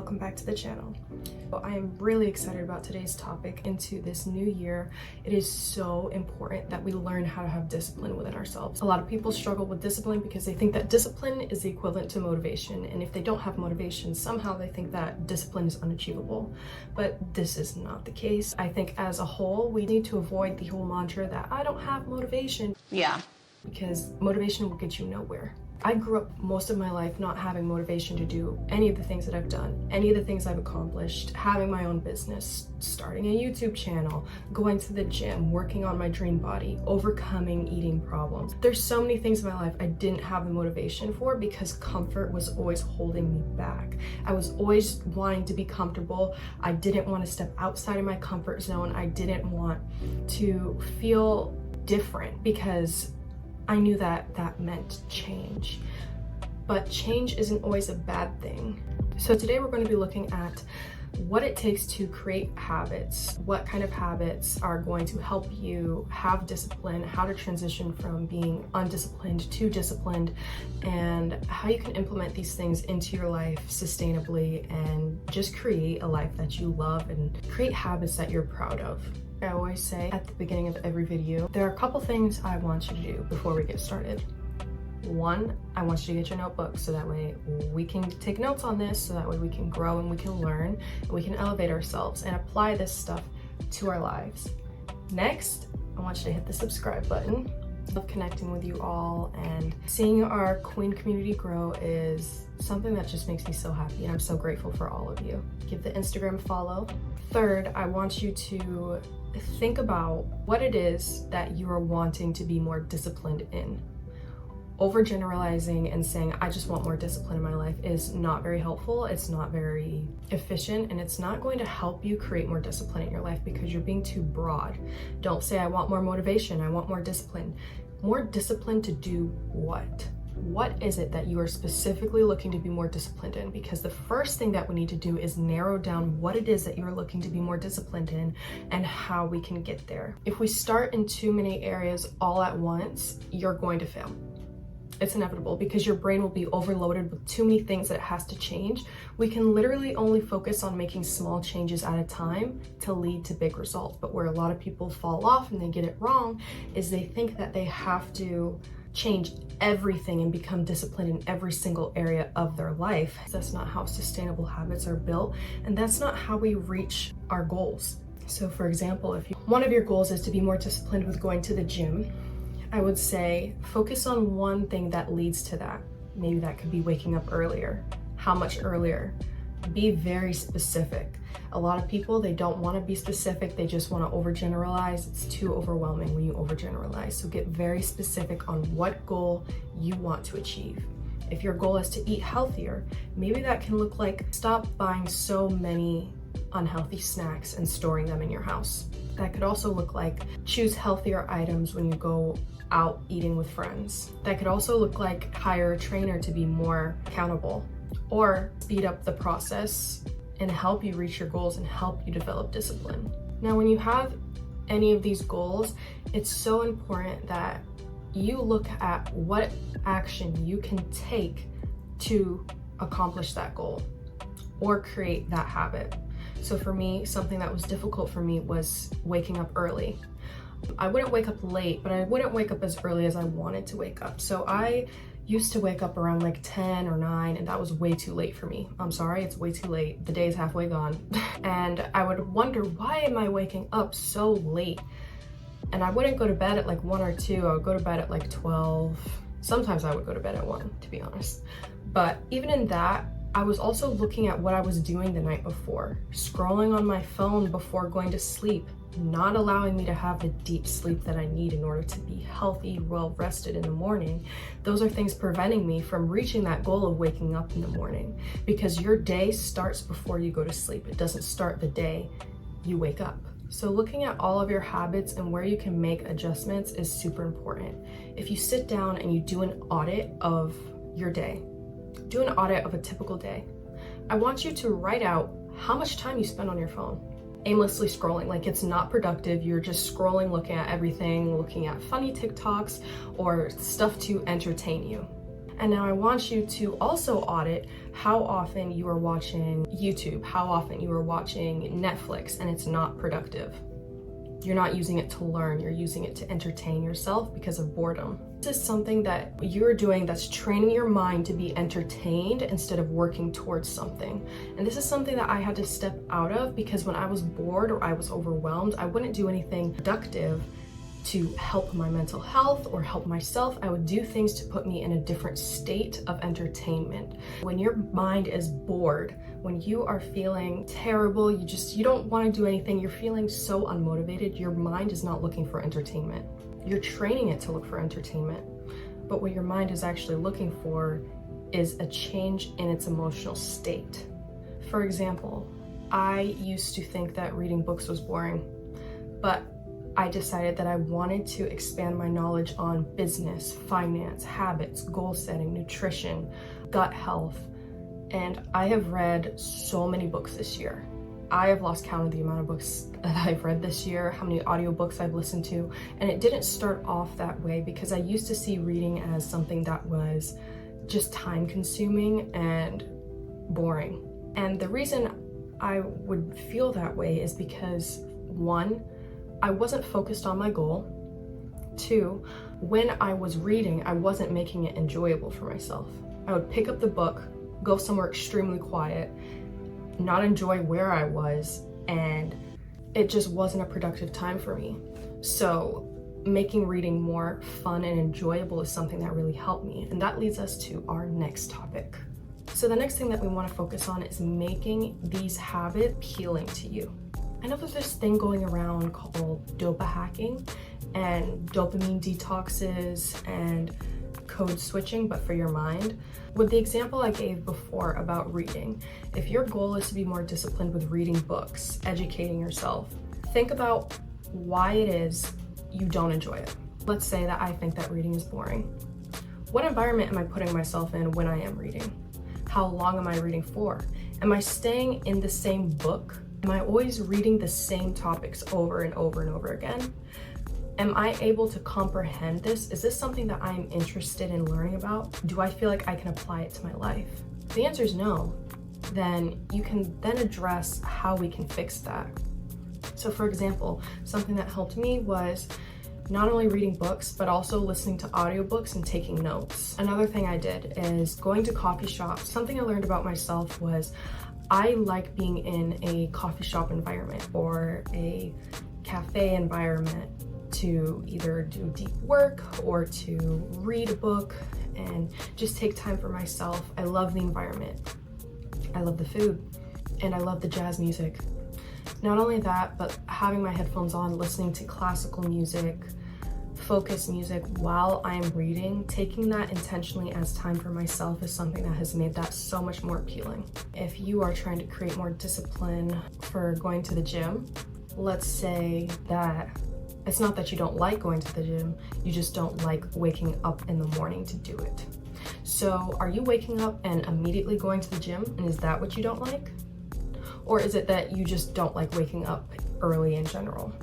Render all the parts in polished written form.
welcome back to the channel. I am really excited about today's topic. Into this new year, it is so important that we learn how to have discipline within ourselves. A lot of people struggle with discipline because they think that discipline is the equivalent to motivation, and if they don't have motivation, somehow they think that discipline is unachievable. But this is not the case. I think as a whole, we need to avoid the whole mantra that I don't have motivation. Yeah. Because motivation will get you nowhere. I grew up most of my life not having motivation to do any of the things that I've done, any of the things I've accomplished, having my own business, starting a YouTube channel, going to the gym, working on my dream body, overcoming eating problems. There's so many things in my life I didn't have the motivation for because comfort was always holding me back. I was always wanting to be comfortable. I didn't want to step outside of my comfort zone. I didn't want to feel different because I knew that that meant change, but change isn't always a bad thing. So today we're going to be looking at what it takes to create habits, what kind of habits are going to help you have discipline, how to transition from being undisciplined to disciplined, and how you can implement these things into your life sustainably and just create a life that you love and create habits that you're proud of. I always say at the beginning of every video, there are a couple things I want you to do before we get started. One, I want you to get your notebook so that way we can take notes on this, so that way we can grow and we can learn and we can elevate ourselves and apply this stuff to our lives. Next, I want you to hit the subscribe button. I love connecting with you all, and seeing our Queen community grow is something that just makes me so happy, and I'm so grateful for all of you. Give the Instagram a follow. Third, I want you to think about what it is that you are wanting to be more disciplined in. Overgeneralizing and saying, I just want more discipline in my life is not very helpful. It's not very efficient, and it's not going to help you create more discipline in your life because you're being too broad. Don't say, I want more motivation, I want more discipline. More discipline to do what? What is it that you are specifically looking to be more disciplined in? Because the first thing that we need to do is narrow down what it is that you're looking to be more disciplined in and how we can get there. If we start in too many areas all at once, you're going to fail. It's inevitable because your brain will be overloaded with too many things that it has to change. We can literally only focus on making small changes at a time to lead to big results. But where a lot of people fall off and they get it wrong is they think that they have to change everything and become disciplined in every single area of their life. That's not how sustainable habits are built, and that's not how we reach our goals. So for example, if one of your goals is to be more disciplined with going to the gym, I would say focus on one thing that leads to that. Maybe that could be waking up earlier. How much earlier? Be very specific. A lot of people, they don't want to be specific, they just want to overgeneralize. It's too overwhelming when you overgeneralize. So get very specific on what goal you want to achieve. If your goal is to eat healthier, maybe that can look like stop buying so many unhealthy snacks and storing them in your house. That could also look like choose healthier items when you go out eating with friends. That could also look like hire a trainer to be more accountable, or speed up the process and help you reach your goals and help you develop discipline. Now, when you have any of these goals, it's so important that you look at what action you can take to accomplish that goal or create that habit. So for me, something that was difficult for me was waking up early. I wouldn't wake up late, but I wouldn't wake up as early as I wanted to wake up. So I used to wake up around like 10 or 9, and that was way too late for me. I'm sorry, it's way too late. The day is halfway gone. And I would wonder, why am I waking up so late? And I wouldn't go to bed at like 1 or 2. I would go to bed at like 12. Sometimes I would go to bed at 1, to be honest. But even in that, I was also looking at what I was doing the night before, scrolling on my phone before going to sleep, not allowing me to have the deep sleep that I need in order to be healthy, well rested in the morning. Those are things preventing me from reaching that goal of waking up in the morning, because your day starts before you go to sleep. It doesn't start the day you wake up. So looking at all of your habits and where you can make adjustments is super important. If you sit down and you do an audit of your day, do an audit of a typical day, I want you to write out how much time you spend on your phone. Aimlessly scrolling, like it's not productive. You're just scrolling, looking at everything, looking at funny TikToks or stuff to entertain you. And now I want you to also audit how often you are watching YouTube, how often you are watching Netflix, and it's not productive. You're not using it to learn, you're using it to entertain yourself because of boredom. This is something that you're doing that's training your mind to be entertained instead of working towards something. And this is something that I had to step out of, because when I was bored or I was overwhelmed, I wouldn't do anything productive to help my mental health or help myself. I would do things to put me in a different state of entertainment. When your mind is bored, when you are feeling terrible, you don't want to do anything, you're feeling so unmotivated, your mind is not looking for entertainment. You're training it to look for entertainment. But what your mind is actually looking for is a change in its emotional state. For example, I used to think that reading books was boring, but I decided that I wanted to expand my knowledge on business, finance, habits, goal setting, nutrition, gut health, and I have read so many books this year. I have lost count of the amount of books that I've read this year, how many audiobooks I've listened to, and it didn't start off that way because I used to see reading as something that was just time consuming and boring. And the reason I would feel that way is because, one, I wasn't focused on my goal. Two, when I was reading, I wasn't making it enjoyable for myself. I would pick up the book, go somewhere extremely quiet, not enjoy where I was, and it just wasn't a productive time for me. So making reading more fun and enjoyable is something that really helped me. And that leads us to our next topic. So the next thing that we want to focus on is making these habits appealing to you. I know there's this thing going around called dopa hacking and dopamine detoxes and code switching, but for your mind. With the example I gave before about reading, if your goal is to be more disciplined with reading books, educating yourself, think about why it is you don't enjoy it. Let's say that I think that reading is boring. What environment am I putting myself in when I am reading? How long am I reading for? Am I staying in the same book? Am I always reading the same topics over and over and over again? Am I able to comprehend this? Is this something that I'm interested in learning about? Do I feel like I can apply it to my life? If the answer is no, then you can then address how we can fix that. So for example, something that helped me was not only reading books, but also listening to audiobooks and taking notes. Another thing I did is going to coffee shops. Something I learned about myself was I like being in a coffee shop environment or a cafe environment to either do deep work or to read a book and just take time for myself. I love the environment. I love the food, and I love the jazz music. Not only that, but having my headphones on, listening to classical music, focus music while I'm reading, taking that intentionally as time for myself is something that has made that so much more appealing. If you are trying to create more discipline for going to the gym, let's say that it's not that you don't like going to the gym, you just don't like waking up in the morning to do it. So are you waking up and immediately going to the gym, and is that what you don't like? Or is it that you just don't like waking up early in general?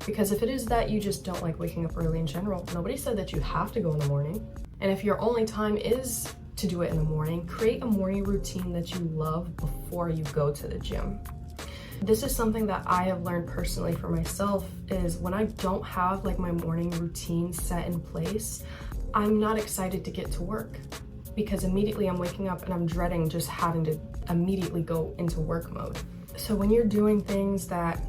Because if it is that you just don't like waking up early in general, nobody said that you have to go in the morning. And if your only time is to do it in the morning, create a morning routine that you love before you go to the gym. This is something that I have learned personally for myself, is when I don't have like my morning routine set in place, I'm not excited to get to work, because immediately I'm waking up and I'm dreading just having to immediately go into work mode. So when you're doing things that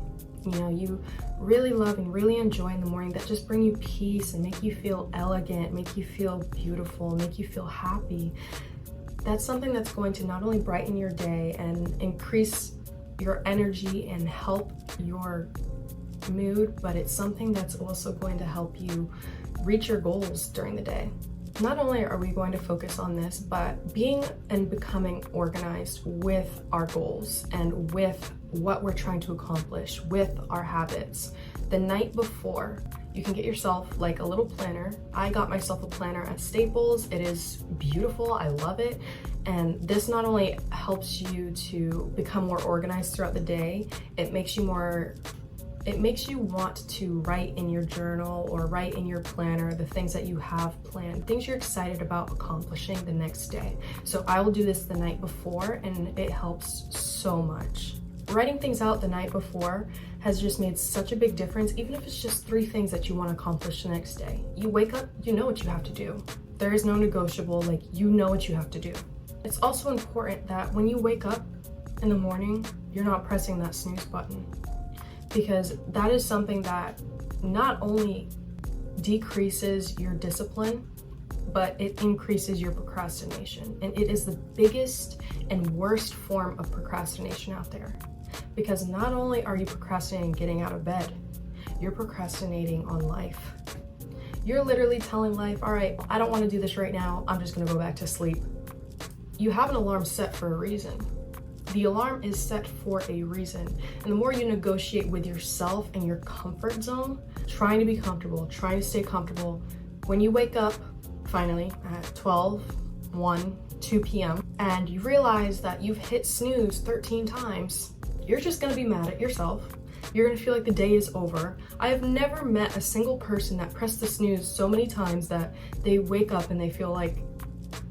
you really love and really enjoy in the morning, that just bring you peace and make you feel elegant, make you feel beautiful, make you feel happy, that's something that's going to not only brighten your day and increase your energy and help your mood, but it's something that's also going to help you reach your goals during the day. Not only are we going to focus on this, but being and becoming organized with our goals and with what we're trying to accomplish with our habits. The night before, you can get yourself like a little planner. I got myself a planner at Staples. It is beautiful, I love it. And this not only helps you to become more organized throughout the day, it It makes you want to write in your journal or write in your planner the things that you have planned, things you're excited about accomplishing the next day. So I will do this the night before, and it helps so much. Writing things out the night before has just made such a big difference, even if it's just 3 things that you want to accomplish the next day. You wake up, you know what you have to do. There is no negotiable, like, you know what you have to do. It's also important that when you wake up in the morning, you're not pressing that snooze button, because that is something that not only decreases your discipline, but it increases your procrastination. And it is the biggest and worst form of procrastination out there, because not only are you procrastinating getting out of bed, you're procrastinating on life. You're literally telling life, all right, I don't want to do this right now, I'm just gonna go back to sleep. You have an alarm set for a reason. The alarm is set for a reason. And the more you negotiate with yourself and your comfort zone, trying to be comfortable, trying to stay comfortable, when you wake up finally at 12, 1, 2 p.m. and you realize that you've hit snooze 13 times, you're just gonna be mad at yourself. You're gonna feel like the day is over. I have never met a single person that pressed the snooze so many times that they wake up and they feel like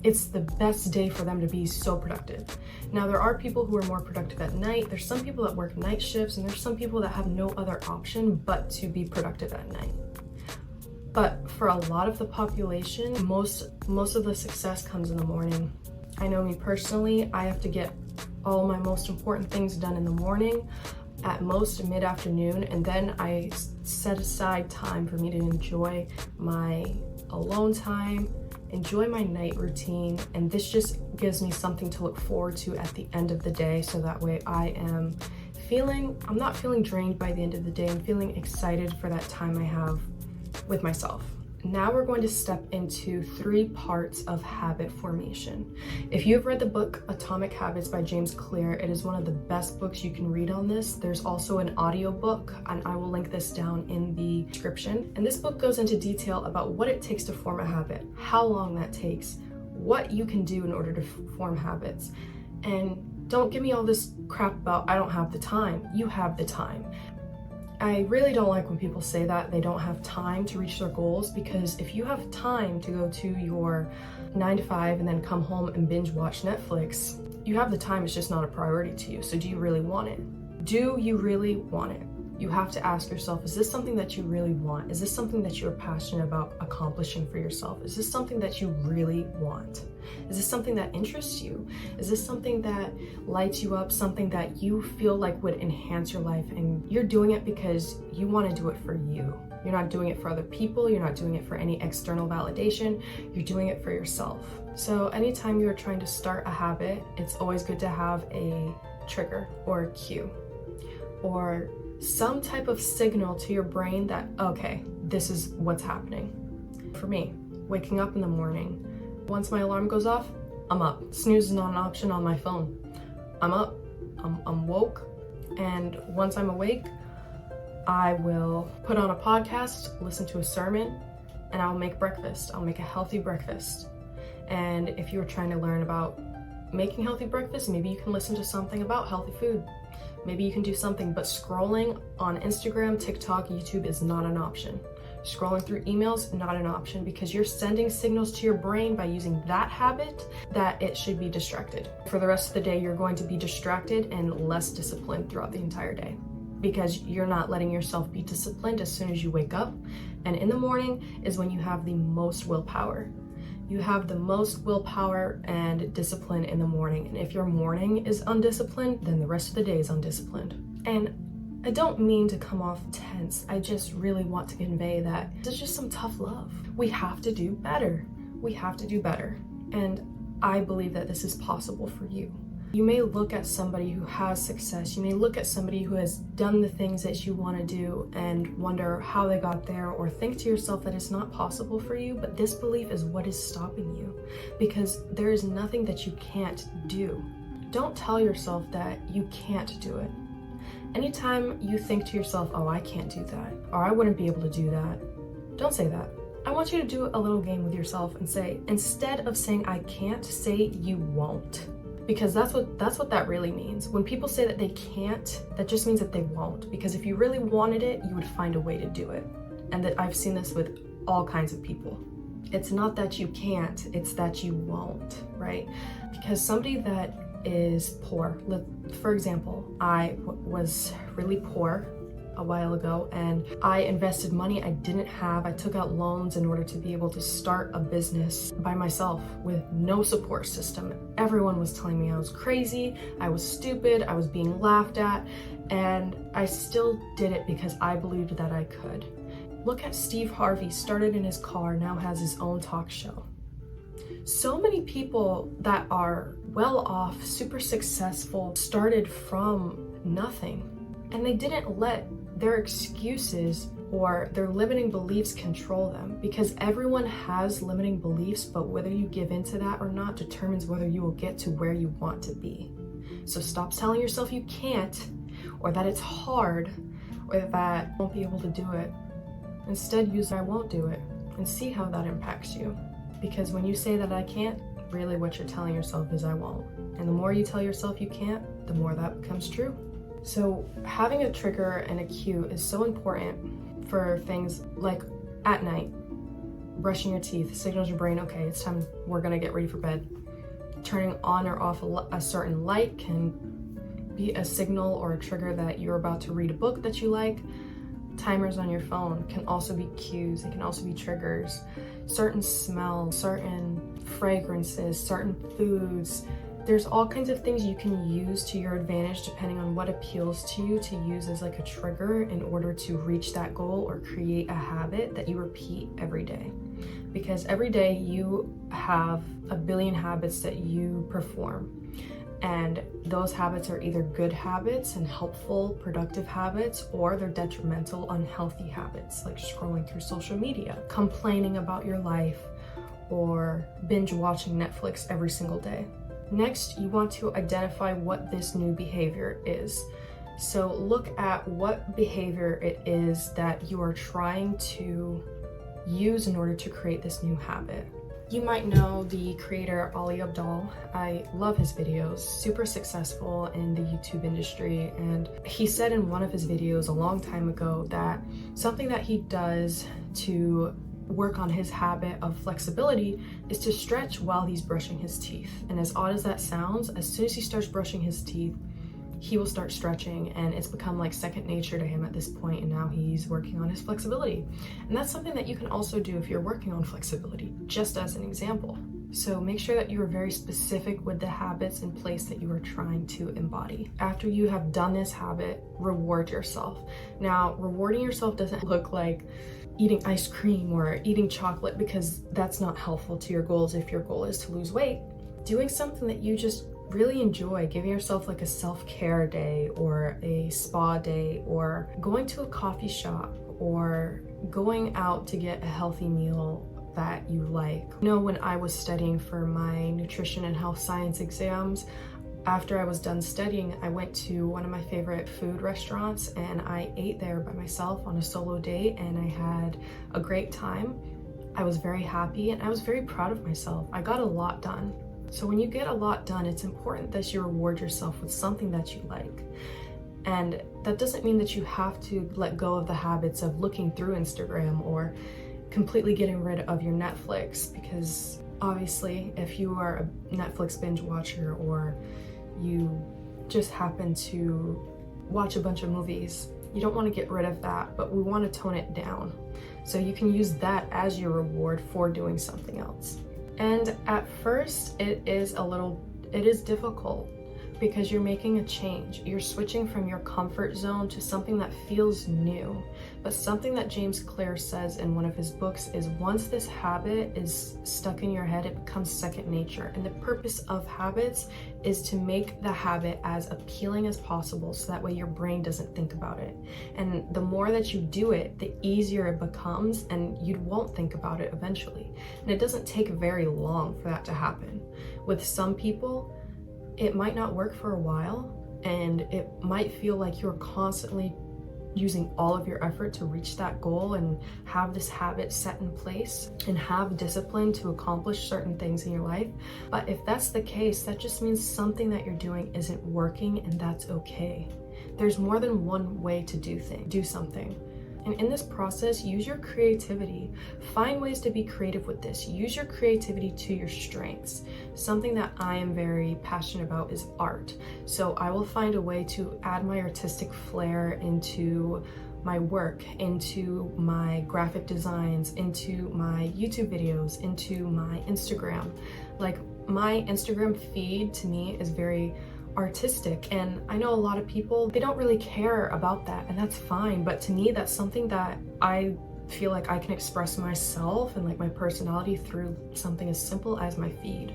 it's the best day for them to be so productive. Now, there are people who are more productive at night. There's some people that work night shifts, and there's some people that have no other option but to be productive at night. But for a lot of the population, most of the success comes in the morning. I know me personally, I have to get all my most important things done in the morning, at most mid-afternoon, and then I set aside time for me to enjoy my alone time, enjoy my night routine, and this just gives me something to look forward to at the end of the day, so that way I'm not feeling drained by the end of the day. I'm feeling excited for that time I have with myself. Now we're going to step into 3 parts of habit formation. If you've read the book Atomic Habits by James Clear, it is one of the best books you can read on this. There's also an audio book, and I will link this down in the description. And this book goes into detail about what it takes to form a habit, how long that takes, what you can do in order to form habits. And don't give me all this crap about I don't have the time. You have the time. I really don't like when people say that they don't have time to reach their goals, because if you have time to go to your 9 to 5 and then come home and binge watch Netflix, you have the time, it's just not a priority to you. So do you really want it? Do you really want it? You have to ask yourself, is this something that you really want? Is this something that you're passionate about accomplishing for yourself? Is this something that you really want? Is this something that interests you? Is this something that lights you up, something that you feel like would enhance your life, and you're doing it because you want to do it for you? You're not doing it for other people. You're not doing it for any external validation. You're doing it for yourself. So anytime you're trying to start a habit, it's always good to have a trigger or a cue or some type of signal to your brain that, okay, this is what's happening. For me, waking up in the morning, once my alarm goes off, I'm up. Snooze is not an option on my phone. I'm up, I'm woke, and once I'm awake, I will put on a podcast, listen to a sermon, and I'll make breakfast. I'll make a healthy breakfast. And if you're trying to learn about making healthy breakfast, maybe you can listen to something about healthy food. Maybe you can do something, but scrolling on Instagram, TikTok, YouTube is not an option. Scrolling through emails, not an option, because you're sending signals to your brain by using that habit that it should be distracted. For the rest of the day, you're going to be distracted and less disciplined throughout the entire day, because you're not letting yourself be disciplined as soon as you wake up. And in the morning is when you have the most willpower. You have the most willpower and discipline in the morning. And if your morning is undisciplined, then the rest of the day is undisciplined. And I don't mean to come off tense. I just really want to convey that it's just some tough love. We have to do better. We have to do better. And I believe that this is possible for you. You may look at somebody who has success. You may look at somebody who has done the things that you want to do and wonder how they got there, or think to yourself that it's not possible for you, but this belief is what is stopping you, because there is nothing that you can't do. Don't tell yourself that you can't do it. Anytime you think to yourself, oh, I can't do that, or I wouldn't be able to do that, don't say that. I want you to do a little game with yourself and say, instead of saying I can't, say you won't. Because that's what that really means. When people say that they can't, that just means that they won't. Because if you really wanted it, you would find a way to do it. And that I've seen this with all kinds of people. It's not that you can't, it's that you won't, right? Because somebody that is poor, for example, I was really poor a while ago, and I invested money I didn't have. I took out loans in order to be able to start a business by myself with no support system. Everyone was telling me I was crazy, I was stupid, I was being laughed at, and I still did it because I believed that I could. Look at Steve Harvey, started in his car, now has his own talk show. So many people that are well off, super successful, started from nothing, and they didn't let their excuses or their limiting beliefs control them, because everyone has limiting beliefs, but whether you give into that or not determines whether you will get to where you want to be. So stop telling yourself you can't, or that it's hard, or that you won't be able to do it. Instead, use I won't do it and see how that impacts you. Because when you say that I can't, really what you're telling yourself is I won't. And the more you tell yourself you can't, the more that becomes true. So having a trigger and a cue is so important for things like at night, brushing your teeth signals your brain, okay, it's time, we're gonna get ready for bed. Turning on or off a certain light can be a signal or a trigger that you're about to read a book that you like. Timers on your phone can also be cues, they can also be triggers. Certain smells, certain fragrances, certain foods. There's all kinds of things you can use to your advantage depending on what appeals to you to use as like a trigger in order to reach that goal or create a habit that you repeat every day. Because every day you have a billion habits that you perform. And those habits are either good habits and helpful, productive habits, or they're detrimental, unhealthy habits like scrolling through social media, complaining about your life, or binge watching Netflix every single day. Next, you want to identify what this new behavior is. So look at what behavior it is that you are trying to use in order to create this new habit. You might know the creator Ali Abdaal. I love his videos, super successful in the YouTube industry, and he said in one of his videos a long time ago that something that he does to work on his habit of flexibility is to stretch while he's brushing his teeth. And as odd as that sounds, as soon as he starts brushing his teeth, he will start stretching, and it's become like second nature to him at this point, and now he's working on his flexibility. And that's something that you can also do if you're working on flexibility, just as an example. So make sure that you are very specific with the habits in place that you are trying to embody. After you have done this habit, reward yourself. Now, rewarding yourself doesn't look like eating ice cream or eating chocolate, because that's not helpful to your goals if your goal is to lose weight. Doing something that you just really enjoy, giving yourself like a self-care day or a spa day, or going to a coffee shop, or going out to get a healthy meal that you like. You know, when I was studying for my nutrition and health science exams, after I was done studying, I went to one of my favorite food restaurants and I ate there by myself on a solo date, and I had a great time. I was very happy and I was very proud of myself. I got a lot done. So when you get a lot done, it's important that you reward yourself with something that you like. And that doesn't mean that you have to let go of the habits of looking through Instagram or completely getting rid of your Netflix, because obviously if you are a Netflix binge watcher or you just happen to watch a bunch of movies, you don't want to get rid of that, but we want to tone it down. So you can use that as your reward for doing something else. And at first it is difficult because you're making a change. You're switching from your comfort zone to something that feels new. But something that James Clear says in one of his books is once this habit is stuck in your head, it becomes second nature. And the purpose of habits is to make the habit as appealing as possible so that way your brain doesn't think about it. And the more that you do it, the easier it becomes, and you won't think about it eventually. And it doesn't take very long for that to happen. With some people, it might not work for a while, and it might feel like you're constantly using all of your effort to reach that goal and have this habit set in place and have discipline to accomplish certain things in your life. But if that's the case, that just means something that you're doing isn't working, and that's okay. There's more than one way to do something. And in this process, use your creativity. Find ways to be creative with this. Use your creativity to your strengths. Something that I am very passionate about is art. So I will find a way to add my artistic flair into my work, into my graphic designs, into my YouTube videos, into my Instagram. Like, my Instagram feed to me is very artistic, and I know a lot of people, they don't really care about that, and that's fine, but to me that's something that I feel like I can express myself and like my personality through something as simple as my feed,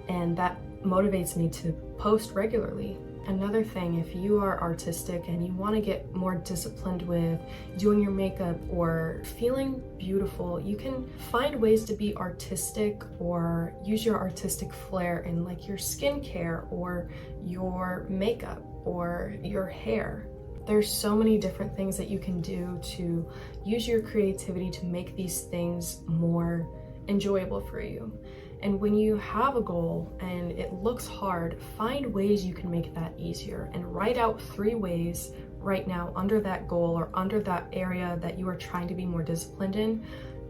and that motivates me to post regularly. Another thing, if you are artistic and you want to get more disciplined with doing your makeup or feeling beautiful, you can find ways to be artistic or use your artistic flair in like your skincare or your makeup or your hair. There's so many different things that you can do to use your creativity to make these things more enjoyable for you. And when you have a goal and it looks hard, find ways you can make that easier, and write out 3 ways right now under that goal or under that area that you are trying to be more disciplined in,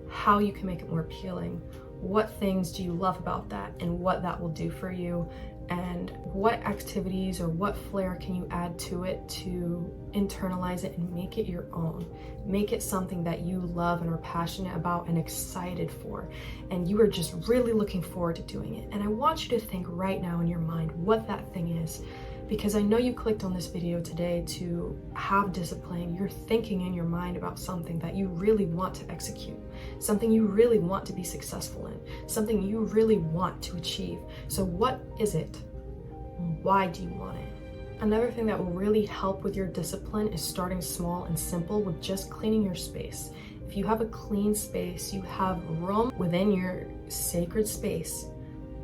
how you can make it more appealing. What things do you love about that and what that will do for you, and what activities or what flair can you add to it to internalize it and make it your own. Make it something that you love and are passionate about and excited for, and you are just really looking forward to doing it. And I want you to think right now in your mind what that thing is, because I know you clicked on this video today to have discipline. You're thinking in your mind about something that you really want to execute, something you really want to be successful in, something you really want to achieve. So what is it? Why do you want it? Another thing that will really help with your discipline is starting small and simple with just cleaning your space. If you have a clean space, you have room within your sacred space,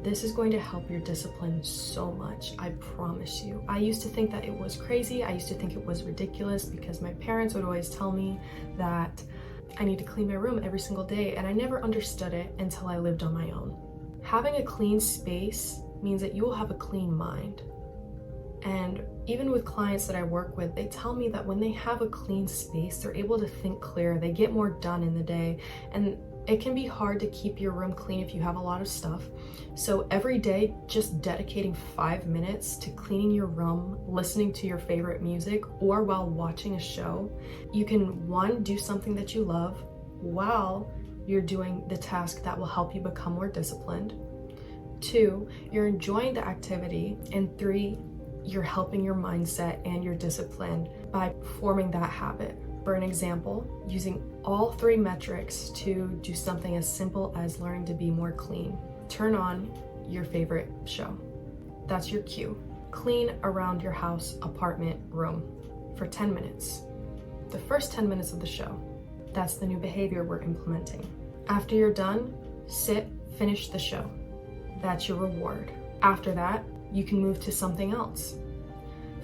this is going to help your discipline so much, I promise you. I used to think that it was crazy. I used to think it was ridiculous because my parents would always tell me that I need to clean my room every single day, and I never understood it until I lived on my own. Having a clean space means that you will have a clean mind. And even with clients that I work with, they tell me that when they have a clean space, they're able to think clear, they get more done in the day. And it can be hard to keep your room clean if you have a lot of stuff. So every day, just dedicating 5 minutes to cleaning your room, listening to your favorite music, or while watching a show, you can, 1, do something that you love while you're doing the task that will help you become more disciplined. 2, you're enjoying the activity. And 3, you're helping your mindset and your discipline by forming that habit. For an example, using all 3 metrics to do something as simple as learning to be more clean. Turn on your favorite show. That's your cue. Clean around your house, apartment, room for 10 minutes. The first 10 minutes of the show. That's the new behavior we're implementing. After you're done, sit, finish the show. That's your reward. After that, you can move to something else.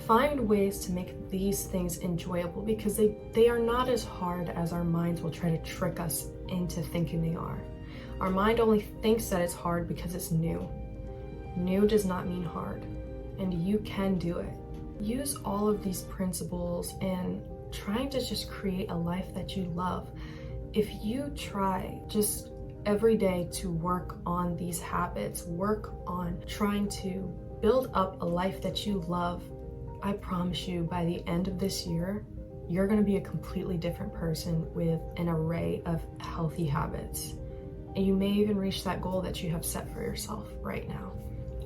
Find ways to make these things enjoyable, because they are not as hard as our minds will try to trick us into thinking they are. Our mind only thinks that it's hard because it's new. New does not mean hard, and you can do it. Use all of these principles in trying to just create a life that you love. If you try just every day to work on these habits, work on trying to build up a life that you love, I promise you by the end of this year, you're going to be a completely different person with an array of healthy habits. And you may even reach that goal that you have set for yourself right now.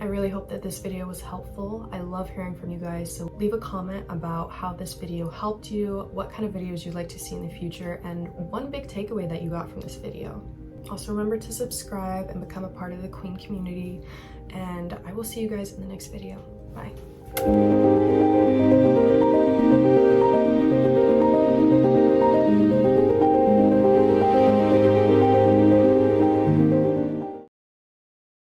I really hope that this video was helpful. I love hearing from you guys, so leave a comment about how this video helped you, what kind of videos you'd like to see in the future, and one big takeaway that you got from this video. Also remember to subscribe and become a part of the Queen community, and I will see you guys in the next video. Bye.